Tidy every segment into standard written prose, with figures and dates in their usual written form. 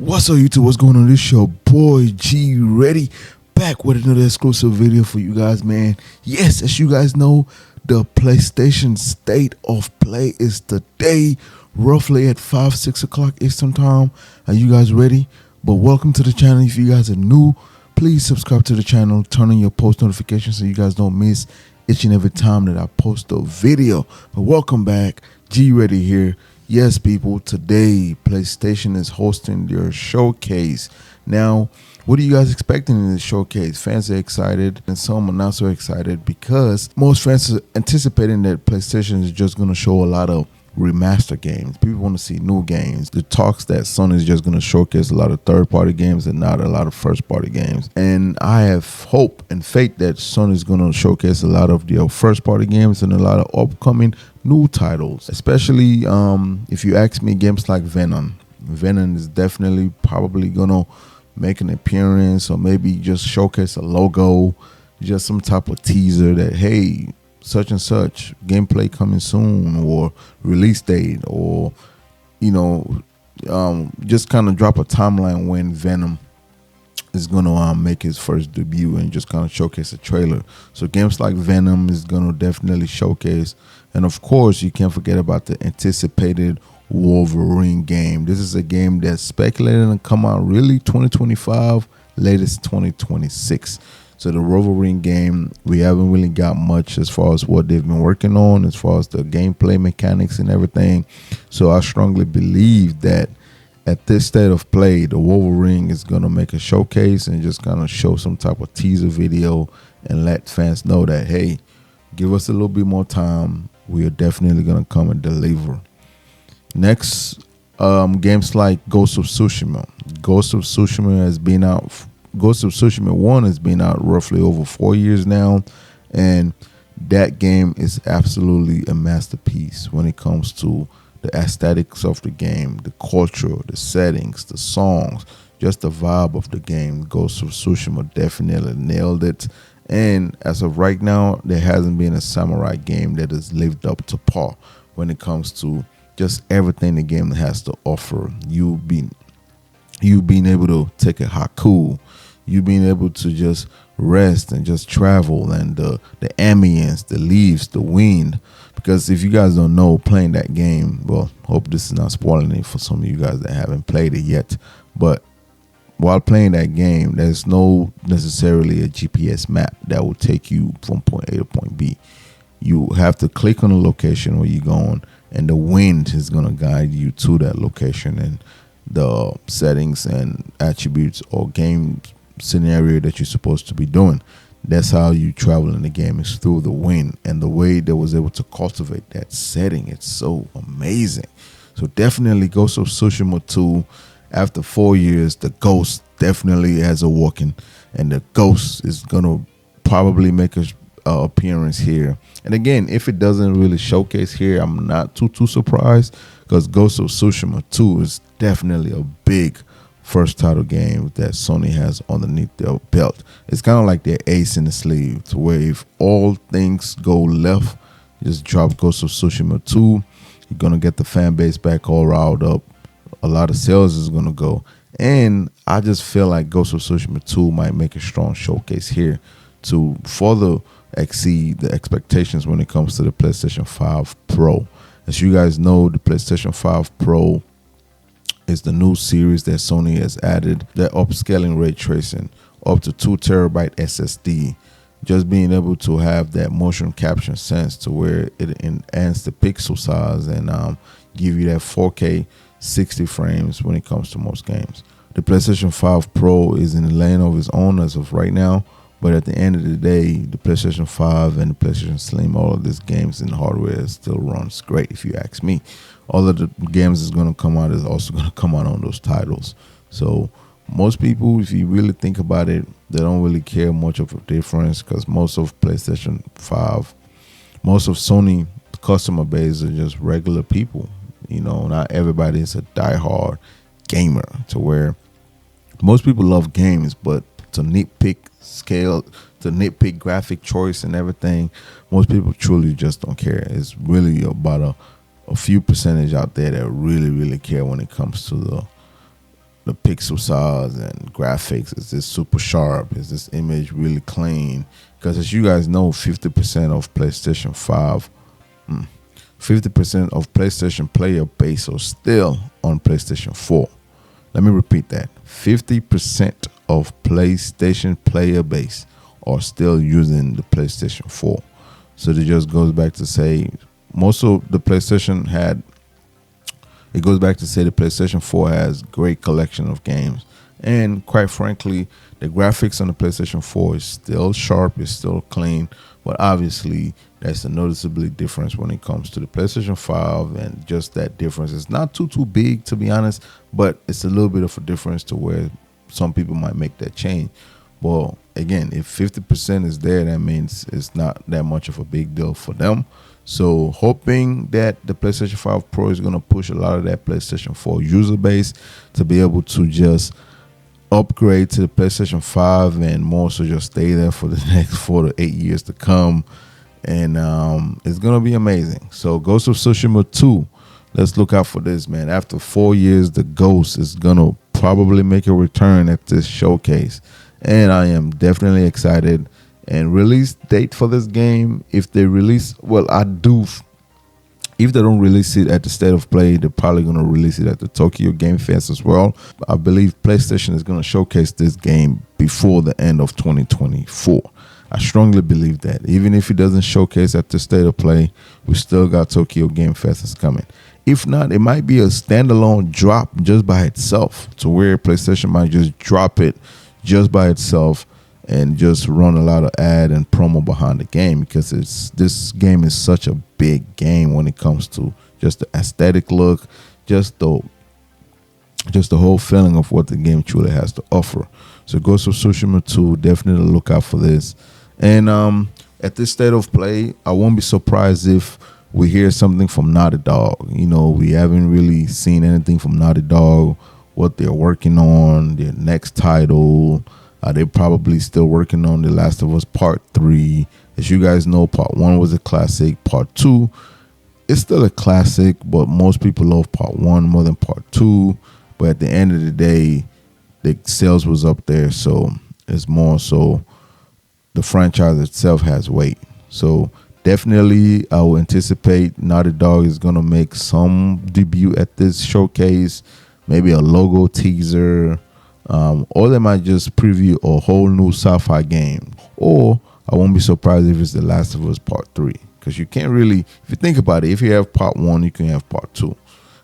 What's up, YouTube? What's going on? This your boy G Ready, back with another exclusive video for you guys, man. Yes, as you guys know, the PlayStation State of Play is today, roughly at 5-6 o'clock Eastern time. Are you guys ready? But welcome to the channel. If you guys are new, please subscribe to the channel, turn on your post notifications so you guys don't miss each and every time that I post a video. But welcome back, G Ready here. Yes, people, today PlayStation is hosting their showcase. Now, what are you guys expecting in this showcase? Fans are excited and some are not so excited because most fans are anticipating that PlayStation is just going to show a lot of remaster games. People want to see new games. The talks that Sony is just going to showcase a lot of third-party games and not a lot of first-party games. And I have hope and faith that Sony is going to showcase a lot of their first-party games and a lot of upcoming new titles. Especially if you ask me, games like Venom. Venom is definitely probably going to make an appearance or maybe just showcase a logo, just some type of teaser that, hey, such and such gameplay coming soon, or release date, or just kind of drop a timeline when Venom is gonna make his first debut and just kind of showcase a trailer. So games like Venom is gonna definitely showcase, and of course you can't forget about the anticipated Wolverine game. This is a game that's speculated to come out really 2025, latest 2026. So the Wolverine game, we haven't really got much as far as what they've been working on, as far as the gameplay mechanics and everything. So I strongly believe that at this state of play, the Wolverine is going to make a showcase and just kind of show some type of teaser video and let fans know that, hey, give us a little bit more time. We are definitely going to come and deliver. Next, games like Ghost of Tsushima. Ghost of Tsushima has been out. Ghost of Tsushima 1 has been out roughly over 4 years now, and that game is absolutely a masterpiece when it comes to the aesthetics of the game, the culture, the settings, the songs, just the vibe of the game. Ghost of Tsushima definitely nailed it, and as of right now, there hasn't been a samurai game that has lived up to par when it comes to just everything the game has to offer. You being able to take a haiku, you being able to just rest and just travel, and the ambience, the leaves, the wind. Because if you guys don't know, playing that game, well, hope this is not spoiling it for some of you guys that haven't played it yet, but while playing that game, there's no necessarily a GPS map that will take you from point A to point B. You have to click on the location where you're going, and the wind is going to guide you to that location, and the settings and attributes or game scenario that you're supposed to be doing. That's how you travel in the game, is through the wind, and the way they was able to cultivate that setting, it's so amazing. So definitely Ghost of Tsushima 2, after 4 years, the ghost definitely has awoken, and the ghost is gonna probably make a appearance here. And again, if it doesn't really showcase here, I'm not too surprised, because Ghost of Tsushima 2 is definitely a big first title game that Sony has underneath their belt. It's kind of like their ace in the sleeve, to where if all things go left, just drop Ghost of Tsushima 2. You're gonna get the fan base back all riled up. A lot of sales is gonna go, and I just feel like Ghost of Tsushima 2 might make a strong showcase here to further exceed the expectations when it comes to the PlayStation 5 Pro. As you guys know, the PlayStation 5 Pro is the new series that Sony has added. They're upscaling ray tracing up to 2 terabyte SSD. Just being able to have that motion capture sense to where it enhances the pixel size and give you that 4K 60 frames when it comes to most games. The PlayStation 5 Pro is in a lane of its own as of right now, but at the end of the day, the PlayStation 5 and the PlayStation Slim, all of these games and hardware still runs great, if you ask me. All of the games is going to come out is also going to come out on those titles. So most people, if you really think about it, they don't really care much of a difference, because most of PlayStation 5, most of Sony customer base are just regular people. Not everybody is a diehard gamer, to where most people love games, but to nitpick scale, to nitpick graphic choice and everything, most people truly just don't care. It's really about a few percentage out there that really care when it comes to the pixel size and graphics. Is this super sharp? Is this image really clean? Because as you guys know, 50% of PlayStation 5, 50% of PlayStation player base are still on PlayStation 4. Let me repeat that. 50% of PlayStation player base are still using the PlayStation 4. So it just goes back to say most of the PlayStation had, it goes back to say the PlayStation 4 has great collection of games. And quite frankly, the graphics on the PlayStation 4 is still sharp, it's still clean, but obviously that's a noticeably difference when it comes to the PlayStation 5, and just that difference is not too big, to be honest, but it's a little bit of a difference to where some people might make that change. Well, again, if 50% is there, that means it's not that much of a big deal for them. So hoping that the PlayStation 5 Pro is going to push a lot of that PlayStation 4 user base to be able to just upgrade to the PlayStation 5 and more so just stay there for the next 4 to 8 years to come. And it's going to be amazing. So Ghost of Tsushima 2, let's look out for this, man. After 4 years, the Ghost is going to probably make a return at this showcase. And I am definitely excited. And release date for this game, if they release, well, if they don't release it at the State of Play, they're probably going to release it at the Tokyo Game Fest as well. I believe PlayStation is going to showcase this game before the end of 2024. I strongly believe that. Even if it doesn't showcase at the State of Play, we still got Tokyo Game Fest is coming. If not, it might be a standalone drop just by itself, to where PlayStation might just drop it just by itself and just run a lot of ad and promo behind the game, because this game is such a big game when it comes to just the aesthetic look, just the whole feeling of what the game truly has to offer. So Ghost of Tsushima 2, definitely look out for this. And at this State of Play, I won't be surprised if we hear something from Naughty Dog. You know, we haven't really seen anything from Naughty Dog, what they're working on, their next title. They're probably still working on The Last of Us Part 3. As you guys know, Part 1 was a classic. Part 2 is still a classic, but most people love Part 1 more than Part 2. But at the end of the day, the sales was up there, so it's more so the franchise itself has weight. So definitely I will anticipate Naughty Dog is going to make some debut at this showcase, maybe a logo teaser, or they might just preview a whole new sci-fi game. Or I won't be surprised if it's The Last of Us Part 3. Because you can't really, if you think about it, if you have Part 1, you can have Part 2.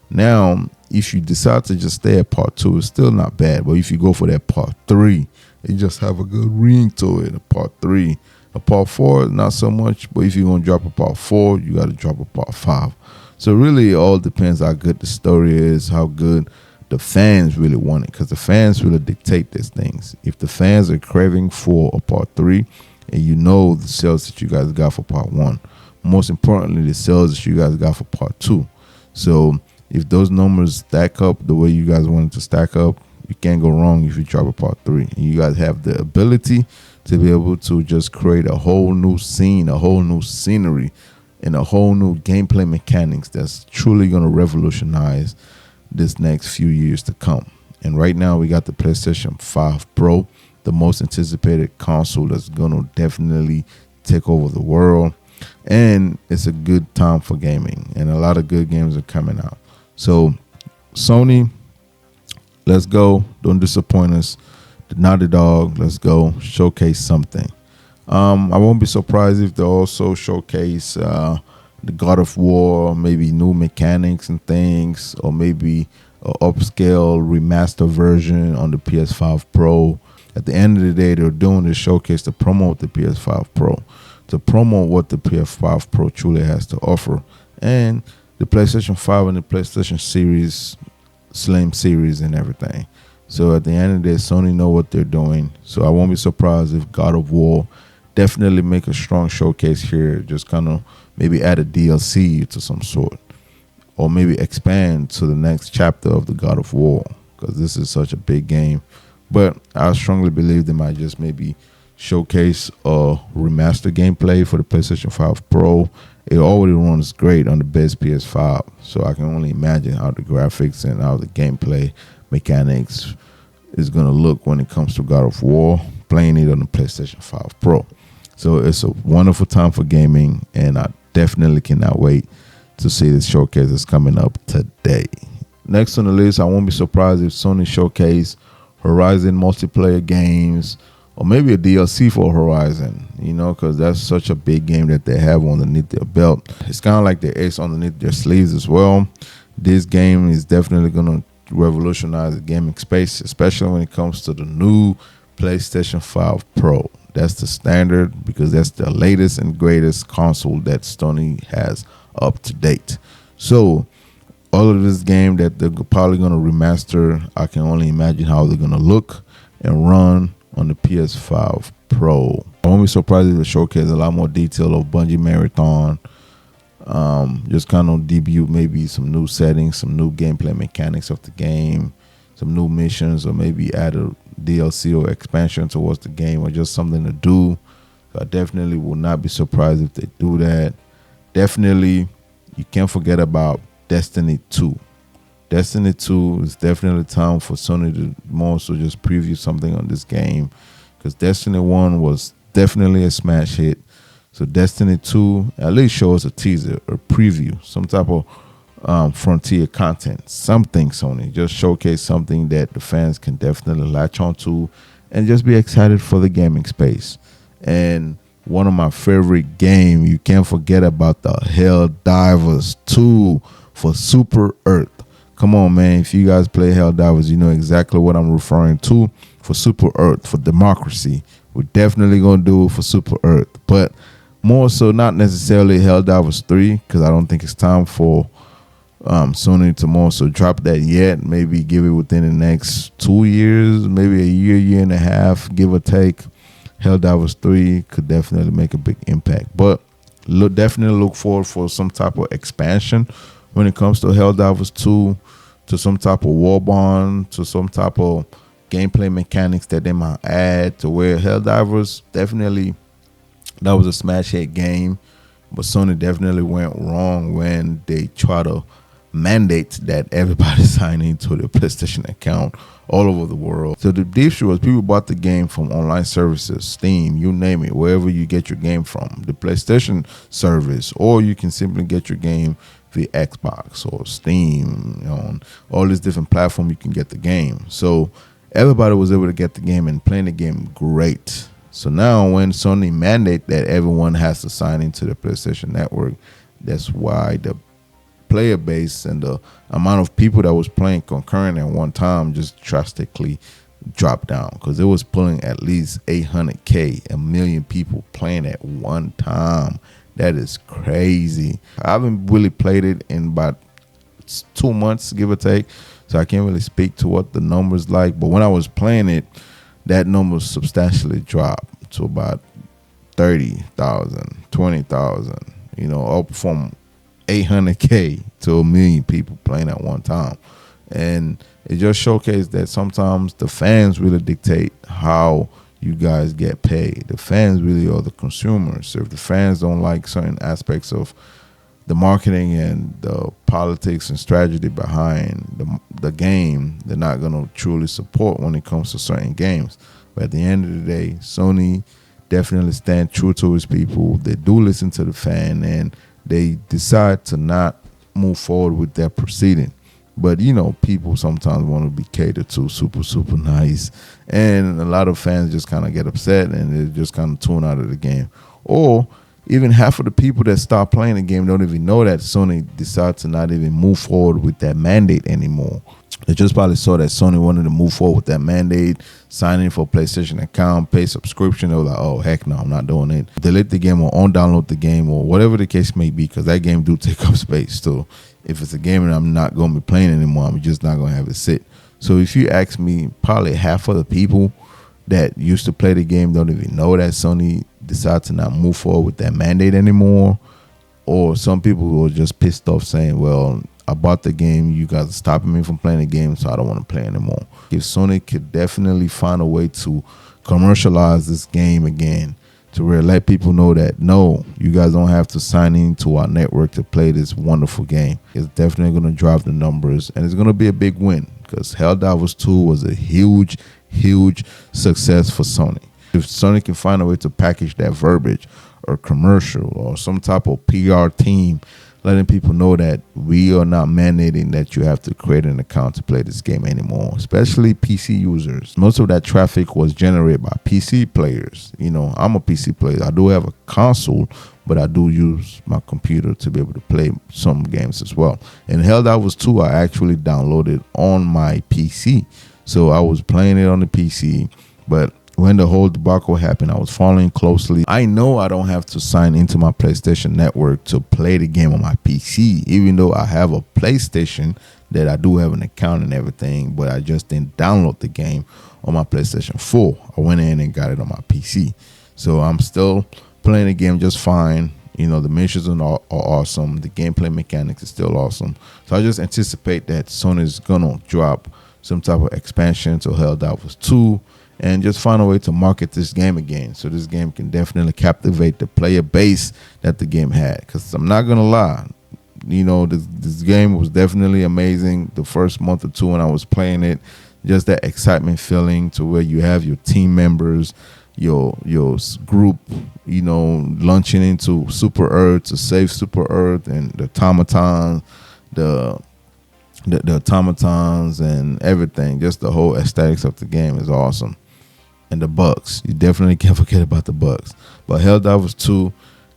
Now, if you decide to just stay at Part 2, it's still not bad. But if you go for that Part 3, it just have a good ring to it, a Part 3. A Part 4, not so much. But if you're going to drop a Part 4, you got to drop a Part 5. So really, it all depends how good the story is, how good the fans really want it, because the fans really dictate these things. If the fans are craving for a Part 3, and you know the sales that you guys got for Part 1, most importantly, the sales that you guys got for Part 2. So if those numbers stack up the way you guys want it to stack up, you can't go wrong if you drop a Part 3. And you guys have the ability to be able to just create a whole new scene, a whole new scenery, and a whole new gameplay mechanics that's truly going to revolutionize this next few years to come. And right now we got the PlayStation 5 Pro, the most anticipated console that's gonna definitely take over the world, and it's a good time for gaming, and a lot of good games are coming out. So Sony, let's go, don't disappoint us. The Naughty Dog, let's go, showcase something. I won't be surprised if they also showcase the God of War, maybe new mechanics and things, or maybe an upscale remaster version on the PS5 Pro. At the end of the day, they're doing this showcase to promote the PS5 Pro, to promote what the PS5 Pro truly has to offer, and the PlayStation 5 and the PlayStation Series, Slim Series and everything. So at the end of the day, Sony know what they're doing. So I won't be surprised if God of War definitely make a strong showcase here, just kind of maybe add a DLC to some sort, or maybe expand to the next chapter of the God of War, because this is such a big game. But I strongly believe they might just maybe showcase a remastered gameplay for the PlayStation 5 Pro. It already runs great on the best PS5, so I can only imagine how the graphics and how the gameplay mechanics is going to look when it comes to God of War, playing it on the PlayStation 5 Pro. So it's a wonderful time for gaming, and I definitely cannot wait to see this showcase that's coming up today. Next on the list, I won't be surprised if Sony showcase Horizon multiplayer games, or maybe a DLC for Horizon, because that's such a big game that they have underneath their belt. It's kind of like the ace underneath their sleeves as well. This game is definitely going to revolutionize the gaming space, especially when it comes to the new PlayStation 5 Pro. That's the standard because that's the latest and greatest console that Sony has up to date. So all of this game that they're probably going to remaster, I can only imagine how they're going to look and run on the PS5 Pro. I won't be surprised if they showcase a lot more detail of Bungie Marathon. Just kind of debut maybe some new settings, some new gameplay mechanics of the game, some new missions, or maybe add a DLC or expansion towards the game, or just something to do. So I definitely will not be surprised if they do that. Definitely, you can't forget about Destiny 2. Destiny 2 is definitely time for Sony to more so just preview something on this game, because Destiny 1 was definitely a smash hit. So Destiny 2 at least show us a teaser, a preview, some type of frontier content, something. Sony just showcase something that the fans can definitely latch onto and just be excited for the gaming space. And one of my favorite game, you can't forget about the Helldivers 2 for Super Earth. Come on, man, if you guys play Helldivers, you know exactly what I'm referring to. For Super Earth, for democracy, we're definitely gonna do it for Super Earth, but more so not necessarily Helldivers 3, because I don't think it's time for Sony to more so drop that yet. Maybe give it within the next 2 years, maybe a year and a half, give or take. Helldivers 3 could definitely make a big impact, but definitely look forward for some type of expansion when it comes to Helldivers 2, to some type of war bond, to some type of gameplay mechanics that they might add to where Helldivers definitely, that was a smash hit game, but Sony definitely went wrong when they try to mandate that everybody sign into their PlayStation account all over the world. So the issue was people bought the game from online services, Steam, you name it, wherever you get your game from, the PlayStation service, or you can simply get your game via Xbox or Steam, on all these different platforms you can get the game. So everybody was able to get the game and playing the game great. So now when Sony mandate that everyone has to sign into the PlayStation Network, that's why the player base and the amount of people that was playing concurrent at one time just drastically dropped down, because it was pulling at least 800K, a million people playing at one time. That is crazy. I haven't really played it in about 2 months, give or take, so I can't really speak to what the numbers like. But when I was playing it, that number substantially dropped to about 30,000, 20,000, up from 800K to a million people playing at one time. And it just showcased that sometimes the fans really dictate how you guys get paid. The fans really are the consumers. So if the fans don't like certain aspects of the marketing and the politics and strategy behind the game, they're not going to truly support when it comes to certain games. But at the end of the day, Sony definitely stand true to its people. They do listen to the fan, and they decide to not move forward with that proceeding. But people sometimes want to be catered to, super nice, and a lot of fans just kind of get upset and they just kind of tune out of the game. Or even half of the people that start playing the game don't even know that Sony decided to not even move forward with that mandate anymore. They just probably saw that Sony wanted to move forward with that mandate, signing for a PlayStation account, pay subscription. They were like, oh, heck no, I'm not doing it. Delete the game or undownload the game or whatever the case may be, because that game do take up space. So if it's a game that I'm not going to be playing anymore, I'm just not going to have it sit. So if you ask me, probably half of the people that used to play the game don't even know that Sony decided to not move forward with that mandate anymore. Or some people were just pissed off saying, well, I bought the game, you guys are stopping me from playing the game, so I don't want to play anymore. If Sony could definitely find a way to commercialize this game again, to really let people know that, no, you guys don't have to sign into our network to play this wonderful game. It's definitely going to drive the numbers, and it's going to be a big win. because Helldivers 2 was a huge success for Sony. If Sony can find a way to package that verbiage or commercial or some type of PR team letting people know that we are not mandating that you have to create an account to play this game anymore, especially PC users. Most of that traffic was generated by PC players. You know, I'm a PC player. I do have a console, but I do use my computer to be able to play some games as well. And Helldivers 2, I actually downloaded on my PC. So I was playing it on the PC, but when the whole debacle happened, I was following closely. I know I don't have to sign into my PlayStation Network to play the game on my PC, even though I have a PlayStation that I do have an account and everything, but I just didn't download the game on my PlayStation 4. I went in and got it on my PC. So I'm still playing the game just fine. You know, the missions are awesome. The gameplay mechanics is still awesome. So I just anticipate that Sony's gonna drop some type of expansion to Helldivers 2 and just find a way to market this game again, so this game can definitely captivate the player base that the game had. Because I'm not gonna lie, you know, this game was definitely amazing the first month or two when I was playing it. Just that excitement feeling to where you have your team members, your group, you know, launching into Super Earth to save Super Earth, and the automatons, the automatons and everything. Just the whole aesthetics of the game is awesome. And the bugs, you definitely can't forget about the bugs. But Helldivers 2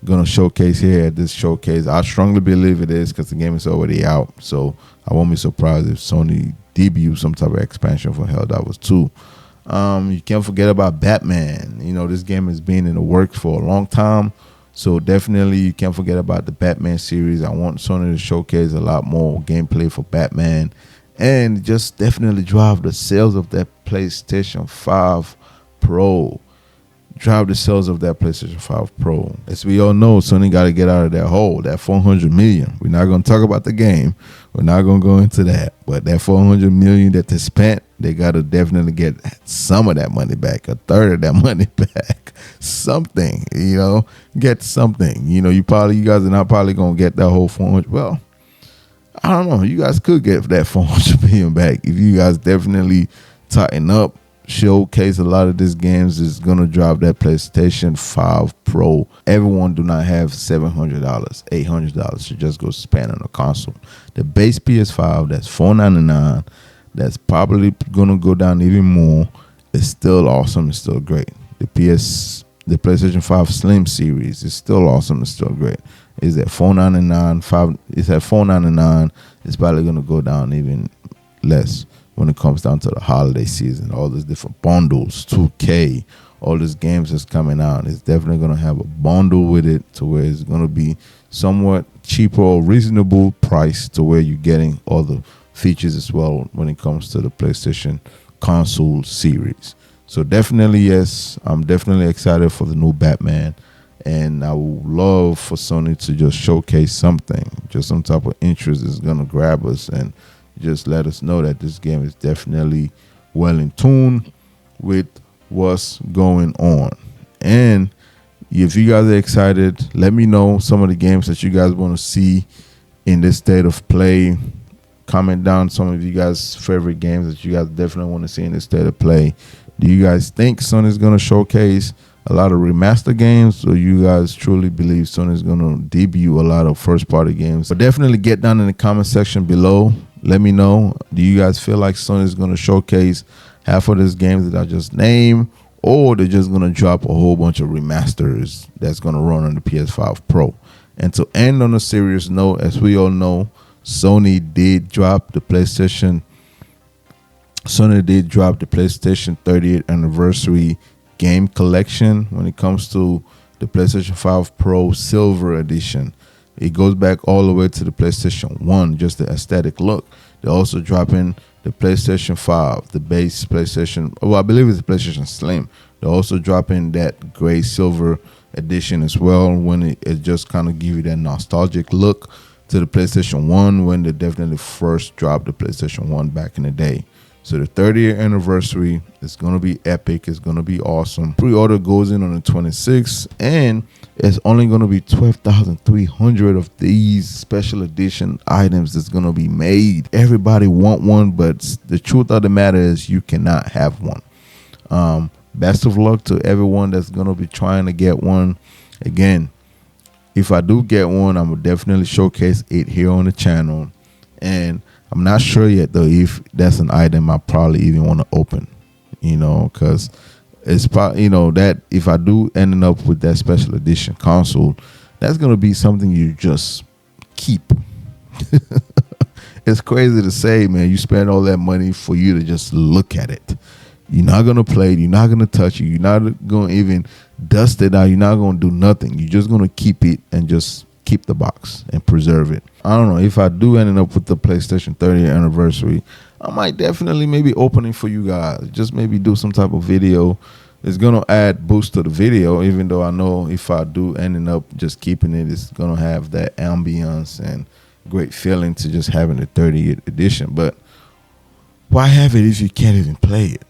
gonna showcase here at this showcase. I strongly believe it is, because the game is already out. So I won't be surprised if Sony debuts some type of expansion for Helldivers 2. You can't forget about Batman. You know, this game has been in the works for a long time. So definitely you can't forget about the Batman series. I want Sony to showcase a lot more gameplay for Batman, and just definitely drive the sales of that PlayStation 5 Pro. Drive the sales of that PlayStation 5 Pro. As we all know, Sony got to get out of that hole, that $400 million. We're not going to talk about the game. We're not going to go into that. But that $400 million that they spent, they got to definitely get some of that money back, a third of that money back. Something, you know, get something. You know, you guys are not probably going to get that whole 400. Well, I don't know. You guys could get that $400 million back if you guys definitely tighten up. Showcase a lot of these games is gonna drop that PlayStation 5 Pro. Everyone do not have $700, $800 to just go spend on a console. The base PS5, that's $499. That's probably gonna go down even more. It's still awesome. It's still great. The PlayStation 5 Slim series is still awesome. It's still great. It's at $499. It's at $499. It's probably gonna go down even less when it comes down to the holiday season. All these different bundles, 2K, all these games that's coming out. It's definitely going to have a bundle with it to where it's going to be somewhat cheaper or reasonable price to where you're getting all the features as well when it comes to the PlayStation console series. So definitely, yes, I'm definitely excited for the new Batman. And I would love for Sony to just showcase something, just some type of interest is going to grab us and just let us know that this game is definitely well in tune with what's going on. And if you guys are excited, let me know some of the games that you guys want to see in this state of play. Comment down some of you guys' favorite games that you guys definitely want to see in this state of play. Do you guys think Sony's going to showcase a lot of remaster games, or you guys truly believe Sony's going to debut a lot of first-party games? But definitely get down in the comment section below. Let me know. Do you guys feel like Sony's going to showcase half of these games that I just named, or they're just going to drop a whole bunch of remasters that's going to run on the PS5 Pro? And to end on a serious note, as we all know, Sony did drop the PlayStation 30th anniversary game collection when it comes to the PlayStation 5 Pro Silver Edition. It goes back all the way to the PlayStation 1, just the aesthetic look. They're also dropping the PlayStation 5, the base PlayStation, well, I believe it's the PlayStation Slim. They're also dropping that gray silver edition as well, when it just kind of give you that nostalgic look to the PlayStation 1 when they definitely first dropped the PlayStation 1 back in the day. So the 30th anniversary is going to be epic. It's going to be awesome. Pre-order goes in on the 26th, and it's only going to be 12,300 of these special edition items that's going to be made. Everybody want one, but the truth of the matter is you cannot have one. Best of luck to everyone that's going to be trying to get one. Again, if I do get one, I'm going to definitely showcase it here on the channel. And I'm not sure yet, though, if that's an item I probably even want to open, because it's probably, that if I do ending up with that special edition console, that's going to be something you just keep. It's crazy to say, man, you spend all that money for you to just look at it. You're not going to play it. You're not going to touch it. You're not going to even dust it out. You're not going to do nothing. You're just going to keep it and just keep the box and preserve it. I don't know. If I do end up with the PlayStation 30th anniversary, I might definitely maybe open it for you guys. Just maybe do some type of video. It's going to add boost to the video, even though I know if I do ending up just keeping it, it's going to have that ambience and great feeling to just having the 30th edition. But why have it if you can't even play it,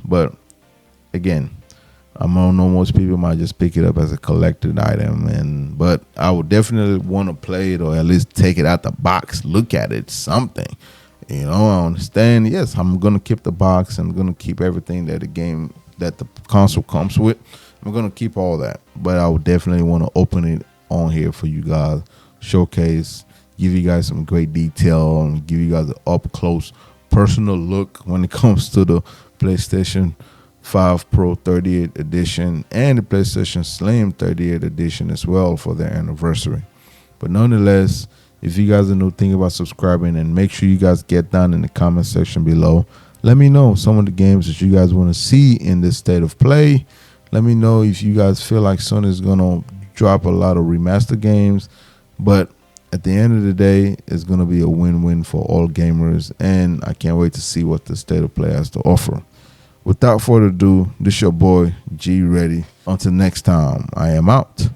But again, I don't know, most people might just pick it up as a collected item, but I would definitely want to play it, or at least take it out the box, look at it, something. I understand. Yes, I'm gonna keep the box. I'm gonna keep everything that the console comes with. I'm gonna keep all that, but I would definitely want to open it on here for you guys, showcase, give you guys some great detail, and give you guys an up close, personal look when it comes to the PlayStation 5 Pro 30th edition and the PlayStation Slim 30th edition as well for their anniversary. But nonetheless, if you guys are new, think about subscribing, and make sure you guys get down in the comment section below. Let me know some of the games that you guys want to see in this state of play. Let me know if you guys feel like Sony is going to drop a lot of remaster games. But at the end of the day, it's going to be a win-win for all gamers, and I can't wait to see what the state of play has to offer. Without further ado, this your boy G Ready. Until next time, I am out.